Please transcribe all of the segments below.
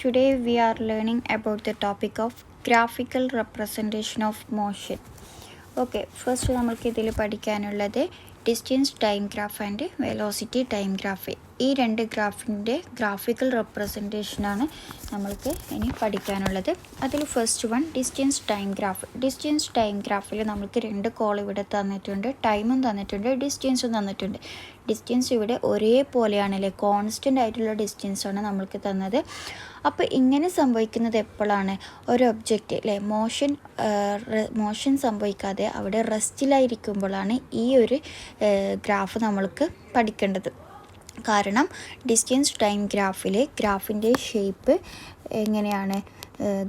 Today we are learning about the topic of graphical representation of motion. Okay, first നമുക്ക് ഇതിൽ പഠിക്കാനുള്ളത് distance time graph and velocity time graph. ഈ രണ്ട് ഗ്രാഫിൻ്റെ graphical റെപ്രസെൻറ്റേഷനാണ് നമ്മൾക്ക് ഇനി പഠിക്കാനുള്ളത്. അതിൽ first one distance time graph. Distance time ഗ്രാഫിൽ നമുക്ക് രണ്ട് കോൾ ഇവിടെ തന്നിട്ടുണ്ട്, ടൈമും തന്നിട്ടുണ്ട്, ഡിസ്റ്റൻസും തന്നിട്ടുണ്ട്. ഡിസ്റ്റൻസ് ഇവിടെ ഒരേപോലെയാണല്ലേ, കോൺസ്റ്റൻ്റ് ആയിട്ടുള്ള ഡിസ്റ്റൻസാണ് നമ്മൾക്ക് തന്നത്. അപ്പോൾ ഇങ്ങനെ സംഭവിക്കുന്നത് എപ്പോഴാണ്? ഒരു ഒബ്ജക്റ്റ് അല്ലേ മോഷൻ സംഭവിക്കാതെ അവിടെ റെസ്റ്റിലായിരിക്കുമ്പോഴാണ് ഈ ഒരു ഗ്രാഫ് നമ്മൾക്ക് പഠിക്കേണ്ടത്. കാരണം ഡിസ്റ്റൻസ് ടൈം ഗ്രാഫിൻ്റെ ഷേപ്പ് എങ്ങനെയാണ്?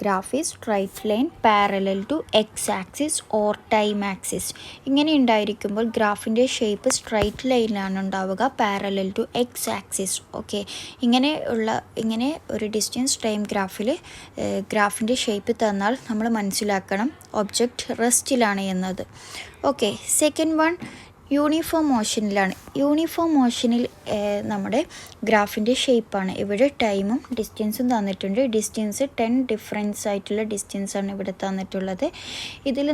Graph is straight line parallel to X axis or time axis. ഇങ്ങനെ ഉണ്ടായിരിക്കുമ്പോൾ ഗ്രാഫിൻ്റെ ഷേപ്പ് സ്ട്രൈറ്റ് ലൈനിലാണ് ഉണ്ടാവുക, parallel to X axis. Okay, ഇങ്ങനെ ഒരു ഡിസ്റ്റൻസ് ടൈം ഗ്രാഫിൻ്റെ ഷേപ്പ് തന്നാൽ നമ്മൾ മനസ്സിലാക്കണം ഒബ്ജക്റ്റ് റെസ്റ്റിലാണ് എന്നത്. ഓക്കെ, സെക്കൻഡ് വൺ യൂണിഫോം മോഷനിലാണ്. യൂണിഫോം മോഷനിൽ നമ്മുടെ ഗ്രാഫിൻ്റെ ഷേപ്പാണ്. ഇവിടെ ടൈമും ഡിസ്റ്റൻസും തന്നിട്ടുണ്ട്. ഡിസ്റ്റൻസ് 10 ഡിഫറൻസ് ആയിട്ടുള്ള ഡിസ്റ്റൻസാണ് ഇവിടെ തന്നിട്ടുള്ളത്. ഇതിൽ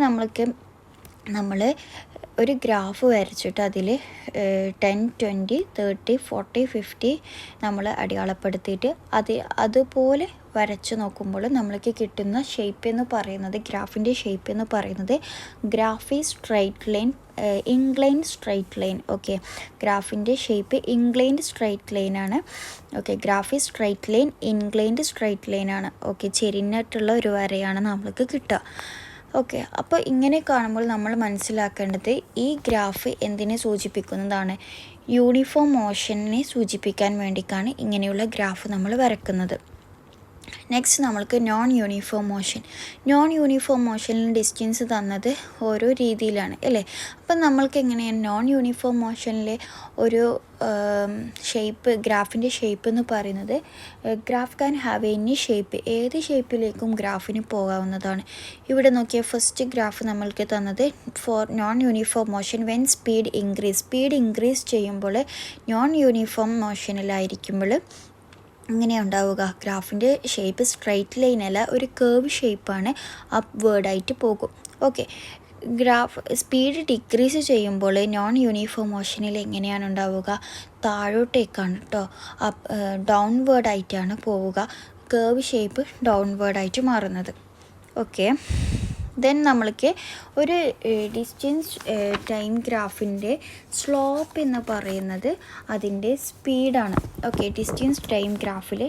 നമ്മൾ ഒരു ഗ്രാഫ് വരച്ചിട്ട് അതിൽ 10, 20, 30, 40, 50 നമ്മൾ അടയാളപ്പെടുത്തിയിട്ട് അതുപോലെ വരച്ച് നോക്കുമ്പോൾ നമ്മൾക്ക് കിട്ടുന്ന ഷേപ്പ് എന്ന് പറയുന്നത്, ഗ്രാഫിൻ്റെ ഷേപ്പ് എന്ന് പറയുന്നത് graph is straight line inclined straight line. Okay, ഗ്രാഫിൻ്റെ ഷേപ്പ് ഇൻക്ലൈൻഡ് സ്ട്രൈറ്റ് ലൈനാണ്. Okay, graph is straight line inclined straight ലൈനാണ്. ഓക്കെ, ചെരിഞ്ഞിട്ടുള്ള ഒരു വരയാണ് നമ്മൾക്ക് കിട്ടുക. ഓക്കെ, അപ്പോൾ ഇങ്ങനെ കാണുമ്പോൾ നമ്മൾ മനസ്സിലാക്കേണ്ടത് ഈ ഗ്രാഫ് എന്തിനെ സൂചിപ്പിക്കുന്നതാണ്? യൂണിഫോം മോഷനെ സൂചിപ്പിക്കാൻ വേണ്ടിയിട്ടാണ് ഇങ്ങനെയുള്ള ഗ്രാഫ് നമ്മൾ വരക്കുന്നത്. നെക്സ്റ്റ് നമ്മൾക്ക് നോൺ യൂണിഫോം മോഷനിൽ ഡിസ്റ്റൻസ് തന്നത് ഓരോ രീതിയിലാണ് അല്ലേ. അപ്പം നമ്മൾക്ക് എങ്ങനെയാണ് നോൺ യൂണിഫോം മോഷനിലെ ഒരു ഷേപ്പ്, ഗ്രാഫിൻ്റെ ഷേപ്പ് എന്ന് പറയുന്നത്, graph can have any shape, ഏത് ഷേപ്പിലേക്കും ഗ്രാഫിന് പോകാവുന്നതാണ്. ഇവിടെ നോക്കിയ ഫസ്റ്റ് ഗ്രാഫ് നമ്മൾക്ക് തന്നത് four non uniform motion when speed increase ചെയ്യുമ്പോൾ നോൺ യൂണിഫോം മോഷനിലായിരിക്കുമ്പോൾ ഇങ്ങനെ ഉണ്ടാവുക, ഗ്രാഫിൻ്റെ ഷേപ്പ് സ്ട്രൈറ്റ് ലൈൻ അല്ല, ഒരു കേർവ് ഷേപ്പാണ്, അപ്വേർഡായിട്ട് പോകും. ഓക്കെ, ഗ്രാഫ് സ്പീഡ് ഡിക്രീസ് ചെയ്യുമ്പോൾ നോൺ യൂണിഫോം മോഷനിൽ എങ്ങനെയാണ് ഉണ്ടാവുക? താഴോട്ടേക്കാണ് കേട്ടോ, ഡൗൺവേർഡായിട്ടാണ് പോവുക, കേർവ് ഷേപ്പ് ഡൗൺവേർഡായിട്ട് മാറുന്നത്. ഓക്കെ, ദെൻ നമ്മൾക്ക് ഒരു ഡിസ്റ്റൻസ് ടൈം ഗ്രാഫിൻ്റെ സ്ലോപ്പ് എന്ന് പറയുന്നത് അതിൻ്റെ സ്പീഡാണ്. ഓക്കെ, ഡിസ്റ്റൻസ് ടൈം ഗ്രാഫിൽ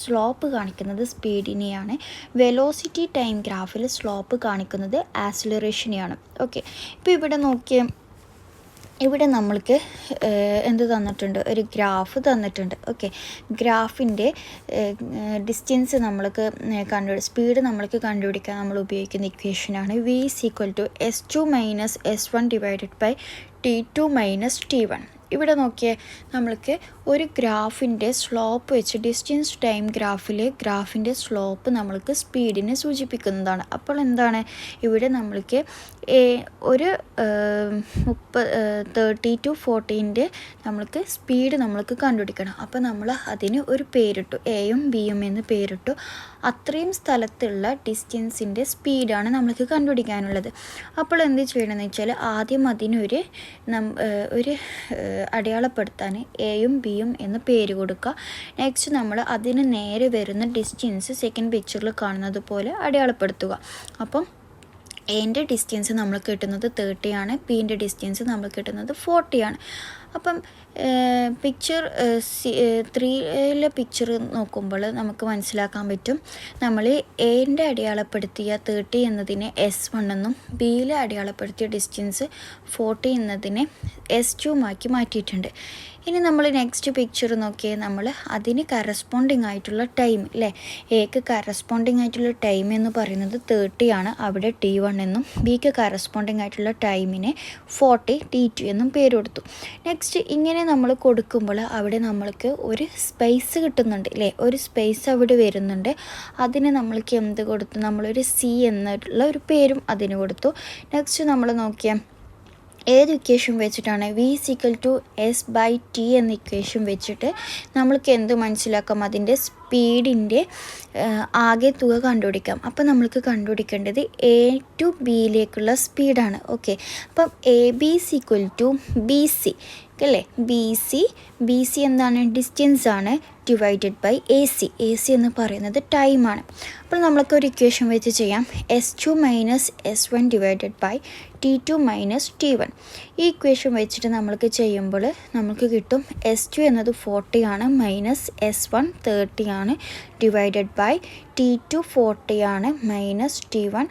സ്ലോപ്പ് കാണിക്കുന്നത് സ്പീഡിനെയാണ്. വെലോസിറ്റി ടൈം ഗ്രാഫിൽ സ്ലോപ്പ് കാണിക്കുന്നത് ആക്സിലറേഷനെയാണ്. ഓക്കെ, ഇപ്പോൾ ഇവിടെ നമ്മൾക്ക് എന്ത് തന്നിട്ടുണ്ട്? ഒരു ഗ്രാഫ് തന്നിട്ടുണ്ട്. ഓക്കെ, ഗ്രാഫിൻ്റെ ഡിസ്റ്റൻസ് നമ്മൾക്ക് സ്പീഡ് നമ്മൾക്ക് കണ്ടുപിടിക്കാൻ നമ്മൾ ഉപയോഗിക്കുന്ന ഇക്വേഷനാണ് v=s2 - s1 / t2 - t1. ഇവിടെ നോക്കിയേ, നമ്മൾക്ക് ഒരു ഗ്രാഫിൻ്റെ സ്ലോപ്പ് വെച്ച് ഡിസ്റ്റൻസ് ടൈം ഗ്രാഫിൻ്റെ സ്ലോപ്പ് നമ്മൾക്ക് സ്പീഡിനെ സൂചിപ്പിക്കുന്നതാണ്. അപ്പോൾ എന്താണ് ഇവിടെ നമ്മൾക്ക് ഒരു 30 to 40 നമ്മൾക്ക് സ്പീഡ് നമ്മൾക്ക് കണ്ടുപിടിക്കണം. അപ്പോൾ നമ്മൾ അതിന് ഒരു പേരിട്ടു, എയും ബിയും എന്ന് പേരിട്ടു. അത്രയും സ്ഥലത്തുള്ള ഡിസ്റ്റൻസിൻ്റെ സ്പീഡാണ് നമ്മൾക്ക് കണ്ടുപിടിക്കാനുള്ളത്. അപ്പോൾ എന്ത് ചെയ്യണമെന്ന് വെച്ചാൽ ആദ്യം അതിനൊരു അടയാളപ്പെടുത്താൻ എയും ബിയും എന്ന് പേര് കൊടുക്കുക. നെക്സ്റ്റ് നമ്മൾ അതിന് നേരെ വരുന്ന ഡിസ്റ്റൻസ് സെക്കൻഡ് പിക്ചറിൽ കാണുന്നത് പോലെ അടയാളപ്പെടുത്തുക. അപ്പം എൻ്റെ ഡിസ്റ്റൻസ് നമ്മൾ കിട്ടുന്നത് 30 ആണ്, ബിൻ്റെ ഡിസ്റ്റൻസ് നമ്മൾ കിട്ടുന്നത് 40 ആണ്. അപ്പം പിക്ചർ 3 പിക്ചർ നോക്കുമ്പോൾ നമുക്ക് മനസ്സിലാക്കാൻ പറ്റും, നമ്മൾ എൻ്റെ അടയാളപ്പെടുത്തിയ 30 എന്നതിനെ S1 എന്നും ബിയിൽ അടയാളപ്പെടുത്തിയ ഡിസ്റ്റൻസ് 40 എന്നതിനെ S2 ആക്കി മാറ്റിയിട്ടുണ്ട്. ഇനി നമ്മൾ നെക്സ്റ്റ് പിക്ചർ നോക്കിയാൽ നമ്മൾ അതിന് കറസ്പോണ്ടിങ് ആയിട്ടുള്ള ടൈം അല്ലേ, എക്ക് കറസ്പോണ്ടിങ് ആയിട്ടുള്ള ടൈം എന്ന് പറയുന്നത് 30 ആണ്, അവിടെ T1 എന്നും ബിക്ക് കറസ്പോണ്ടിങ് ആയിട്ടുള്ള ടൈമിനെ 40 T2 എന്നും പേര് കൊടുത്തു. നെക്സ്റ്റ് ഇങ്ങനെ നമ്മൾ കൊടുക്കുമ്പോൾ അവിടെ നമ്മൾക്ക് ഒരു സ്പേസ് കിട്ടുന്നുണ്ട് അല്ലേ, ഒരു സ്പേസ് അവിടെ വരുന്നുണ്ട്. അതിന് നമ്മൾക്ക് എന്ത് കൊടുത്തു? നമ്മളൊരു C എന്നുള്ള ഒരു പേരും അതിന് കൊടുത്തു. നെക്സ്റ്റ് നമ്മൾ നോക്കിയാൽ ഏത് ഇക്വേഷൻ വെച്ചിട്ടാണ് v = s/t എന്ന ഇക്വേഷൻ വെച്ചിട്ട് നമ്മൾക്ക് എന്ത് മനസ്സിലാക്കാം, അതിൻ്റെ സ്പീഡിൻ്റെ ആകെ തുക കണ്ടുപിടിക്കാം. അപ്പം നമ്മൾക്ക് കണ്ടുപിടിക്കേണ്ടത് A to Bയിലേക്കുള്ള സ്പീഡാണ്. ഓക്കെ, അപ്പം AB = BC അല്ലേ. ബി സി എന്താണ്, ഡിസ്റ്റൻസ് ആണ്, ഡിവൈഡഡ് ബൈ AC എന്ന് പറയുന്നത് ടൈമാണ്. അപ്പോൾ നമ്മൾക്ക് ഒരു ഇക്വേഷൻ വെച്ച് ചെയ്യാം. S2 - S1 divided by T2 - T1. ഈ ഇക്വേഷൻ വെച്ചിട്ട് നമ്മൾക്ക് ചെയ്യുമ്പോൾ നമുക്ക് കിട്ടും S2 എന്നത് 40 ആണ്, മൈനസ് S1 30 ആണ്, ഡിവൈഡഡ് ബൈ T2 40 ആണ്, മൈനസ് T1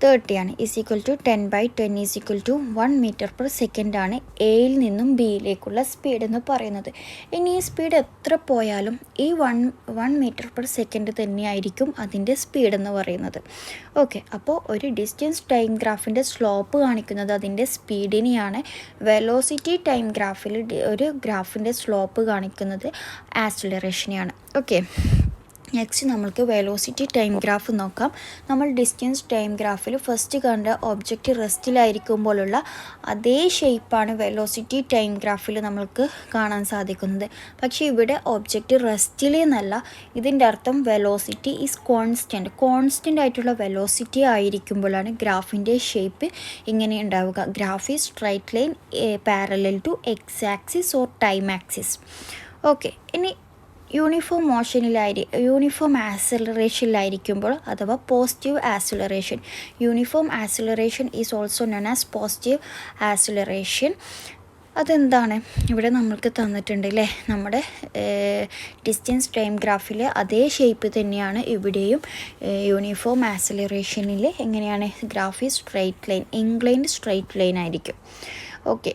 30 ആണ്, = 10/10 = 1 m/s ആണ് എയിൽ നിന്നും ബിയിലേക്കുള്ള സ്പീഡ് എന്ന് പറയുന്നത്. ഇനി ഈ സ്പീഡ് എത്ര പോയാലും ഈ 1 m/s തന്നെയായിരിക്കും അതിൻ്റെ സ്പീഡ് എന്ന് പറയുന്നത്. ഓക്കെ, അപ്പോൾ ഒരു ഡിസ്റ്റൻസ് ടൈം ഗ്രാഫിൻ്റെ സ്ലോപ്പ് കാണിക്കുന്നത് അതിൻ്റെ സ്പീഡിനെയാണ്. വെലോസിറ്റി ടൈം ഗ്രാഫിൽ ഒരു ഗ്രാഫിൻ്റെ സ്ലോപ്പ് കാണിക്കുന്നത് ആക്സിലറേഷനെയാണ്. ഓക്കെ, നെക്സ്റ്റ് നമ്മൾക്ക് വെലോസിറ്റി ടൈം ഗ്രാഫ് നോക്കാം. നമ്മൾ ഡിസ്റ്റൻസ് ടൈം ഗ്രാഫിൽ ഫസ്റ്റ് കണ്ട ഒബ്ജക്റ്റ് റെസ്റ്റിലായിരിക്കുമ്പോഴുള്ള അതേ ഷേപ്പാണ് വെലോസിറ്റി ടൈം ഗ്രാഫിൽ നമ്മൾക്ക് കാണാൻ സാധിക്കുന്നത്. പക്ഷേ ഇവിടെ ഒബ്ജക്റ്റ് റെസ്റ്റിലെന്നല്ല, ഇതിൻ്റെ അർത്ഥം വെലോസിറ്റി ഈസ് കോൺസ്റ്റൻ്റ് ആയിട്ടുള്ള വെലോസിറ്റി ആയിരിക്കുമ്പോഴാണ് ഗ്രാഫിൻ്റെ ഷേപ്പ് ഇങ്ങനെ ഉണ്ടാവുക. Graph is straight line parallel to X axis or time axis. Okay, ഇനി യൂണിഫോം ആക്സിലറേഷനിലായിരിക്കുമ്പോൾ അഥവാ positive acceleration. Uniform acceleration is also known as positive acceleration. അതെന്താണ് ഇവിടെ നമ്മൾക്ക് തന്നിട്ടുണ്ട് അല്ലേ. നമ്മുടെ ഡിസ്റ്റൻസ് ടൈം ഗ്രാഫിൽ അതേ ഷേപ്പ് തന്നെയാണ് ഇവിടെയും. യൂണിഫോം ആക്സിലറേഷനിൽ എങ്ങനെയാണ്, graph is straight line, inclined straight line ആയിരിക്കും. ഓക്കെ,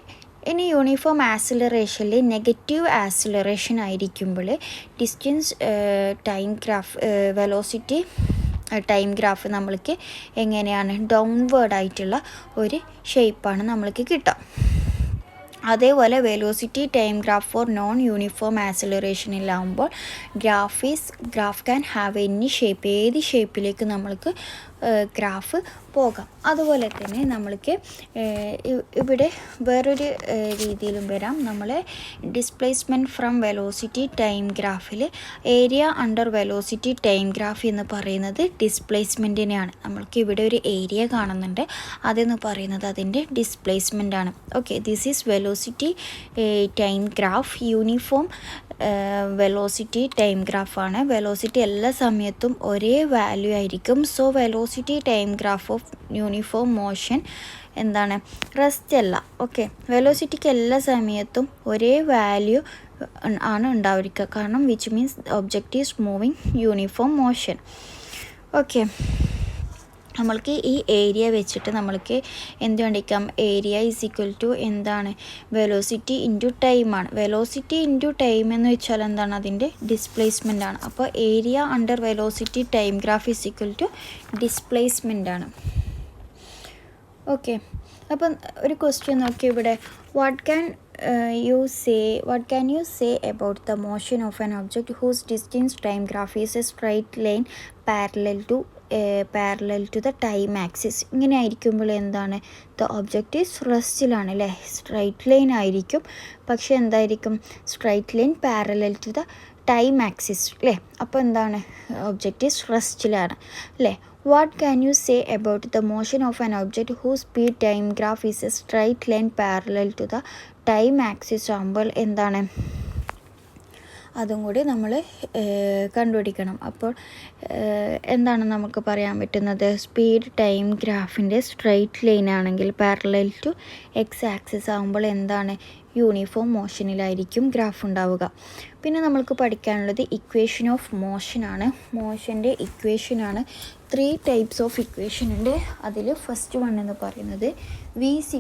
ഇനി യൂണിഫോം ആക്സിലറേഷനിൽ നെഗറ്റീവ് ആക്സിലറേഷൻ ആയിരിക്കുമ്പോൾ distance time graph velocity time graph നമ്മൾക്ക് എങ്ങനെയാണ്, ഡൗൺവേർഡ് ആയിട്ടുള്ള ഒരു ഷേപ്പാണ് നമ്മൾക്ക് കിട്ടുക. അതേപോലെ velocity time graph for non uniform ആക്സിലറേഷനിലാവുമ്പോൾ graph can have any shape, ഏത് ഷേപ്പിലേക്ക് നമ്മൾക്ക് ഗ്രാഫ് പോകാം. അതുപോലെ തന്നെ നമ്മൾക്ക് ഇവിടെ വേറൊരു രീതിയിലും വരാം. നമ്മളെ ഡിസ്പ്ലേസ്മെൻറ്റ് ഫ്രം വെലോസിറ്റി ടൈം ഗ്രാഫിൽ area under velocity time graph എന്ന് പറയുന്നത് ഡിസ്പ്ലേസ്മെൻറ്റിനെയാണ്. നമ്മൾക്ക് ഇവിടെ ഒരു ഏരിയ കാണുന്നുണ്ട്, അതെന്ന് പറയുന്നത് അതിൻ്റെ ഡിസ്പ്ലേസ്മെൻ്റ് ആണ്. Okay, this is velocity time graph. Uniform velocity time ഗ്രാഫാണ്. വെലോസിറ്റി എല്ലാ സമയത്തും ഒരേ വാല്യൂ ആയിരിക്കും. So velocity time graph of uniform motion എന്താണ്, റെസ്റ്റ് അല്ല. ഓക്കെ, വെലോസിറ്റിക്ക് എല്ലാ സമയത്തും ഒരേ വാല്യൂ ആണ് ഉണ്ടായിരിക്കുക, കാരണം which means object is moving uniform motion. Okay, നമ്മൾക്ക് ഈ ഏരിയ വെച്ചിട്ട് നമ്മൾക്ക് എന്ത് കണ്ടിരിക്കാം, ഏരിയ = എന്താണ്, വെലോസിറ്റി ഇൻറ്റു ടൈമാണ്. വെലോസിറ്റി ഇൻറ്റു ടൈം എന്ന് വെച്ചാൽ എന്താണ്, അതിൻ്റെ ഡിസ്പ്ലേസ്മെൻ്റ് ആണ്. അപ്പോൾ area under velocity time graph = displacement ആണ്. ഓക്കെ, അപ്പം ഒരു ക്വസ്റ്റ്യൻ നോക്കി ഇവിടെ. What can you say about the motion of an object whose distance time graph is a straight line parallel to the time axis? ഇങ്ങനെ ആയിരിക്കുമ്പോൾ എന്താണ്, the object is റെസ്റ്റിലാണ് അല്ലേ, straight line ആയിരിക്കും. പക്ഷേ എന്തായിരിക്കും, straight line parallel to the time axis അല്ലേ. അപ്പോൾ എന്താണ്, ഒബ്ജക്റ്റ് ഈസ് റെസ്റ്റിലാണ് അല്ലേ. What can you say about the motion of an object whose speed time graph is a straight line parallel to the time axis ആകുമ്പോൾ എന്താണ്, അതും കൂടി നമ്മൾ കണ്ടുപിടിക്കണം. അപ്പോൾ എന്താണ് നമുക്ക് പറയാൻ പറ്റുന്നത്, സ്പീഡ് ടൈം ഗ്രാഫിൻ്റെ സ്ട്രൈറ്റ് ലൈൻ ആണെങ്കിൽ പാരലൽ ടു എക്സ് ആക്സിസ് ആകുമ്പോൾ എന്താണ്, യൂണിഫോം മോഷനിലായിരിക്കും ഗ്രാഫ് ഉണ്ടാവുക. പിന്നെ നമ്മൾക്ക് പഠിക്കാനുള്ളത് ഇക്വേഷൻ ഓഫ് മോഷനാണ്. മോഷൻ്റെ ഇക്വേഷനാണ്. 3 ടൈപ്സ് ഓഫ് ഇക്വേഷൻ ഉണ്ട്. അതിൽ ഫസ്റ്റ് വൺ എന്ന് പറയുന്നത് v =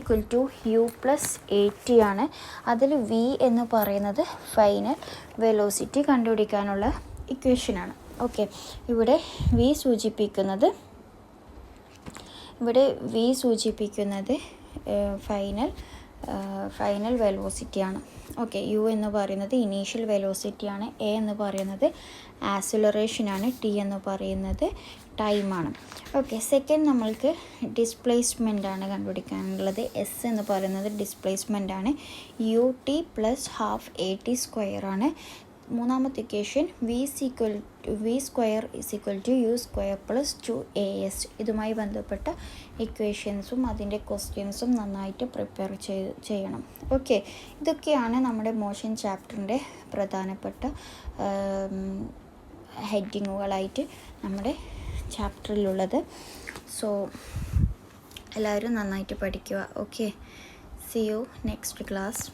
u + at ആണ്. അതിൽ v എന്ന് പറയുന്നത് ഫൈനൽ വെലോസിറ്റി കണ്ടുപിടിക്കാനുള്ള ഇക്വേഷനാണ്. ഓക്കെ, ഇവിടെ v സൂചിപ്പിക്കുന്നത് ഫൈനൽ ഫൈനൽ വെലോസിറ്റിയാണ്. ഓക്കെ, യു എന്ന് പറയുന്നത് ഇനീഷ്യൽ വെലോസിറ്റിയാണ്, എ എന്ന് പറയുന്നത് ആക്സിലറേഷനാണ്, ടി എന്ന് പറയുന്നത് ടൈമാണ്. ഓക്കെ, സെക്കൻഡ് നമ്മൾക്ക് ഡിസ്പ്ലേസ്മെൻ്റ് ആണ് കണ്ടുപിടിക്കാനുള്ളത്. എസ് എന്ന് പറയുന്നത് ഡിസ്പ്ലേസ്മെൻ്റ് ആണ്, u t plus half a t square ആണ്. മൂന്നാമത്തെ equation v square is equal to u square plus 2as. ഇതുമായി ബന്ധപ്പെട്ട ഇക്വേഷൻസും അതിൻ്റെ ക്വസ്റ്റ്യൻസും നന്നായിട്ട് പ്രിപ്പയർ ചെയ്യണം. ഓക്കെ, ഇതൊക്കെയാണ് നമ്മുടെ മോഷൻ ചാപ്റ്ററിൻ്റെ പ്രധാനപ്പെട്ട ഹെഡിങ്ങുകളായിട്ട് നമ്മുടെ ചാപ്റ്ററിലുള്ളത്. സോ എല്ലാവരും നന്നായിട്ട് പഠിക്കുക. Okay, C you next class.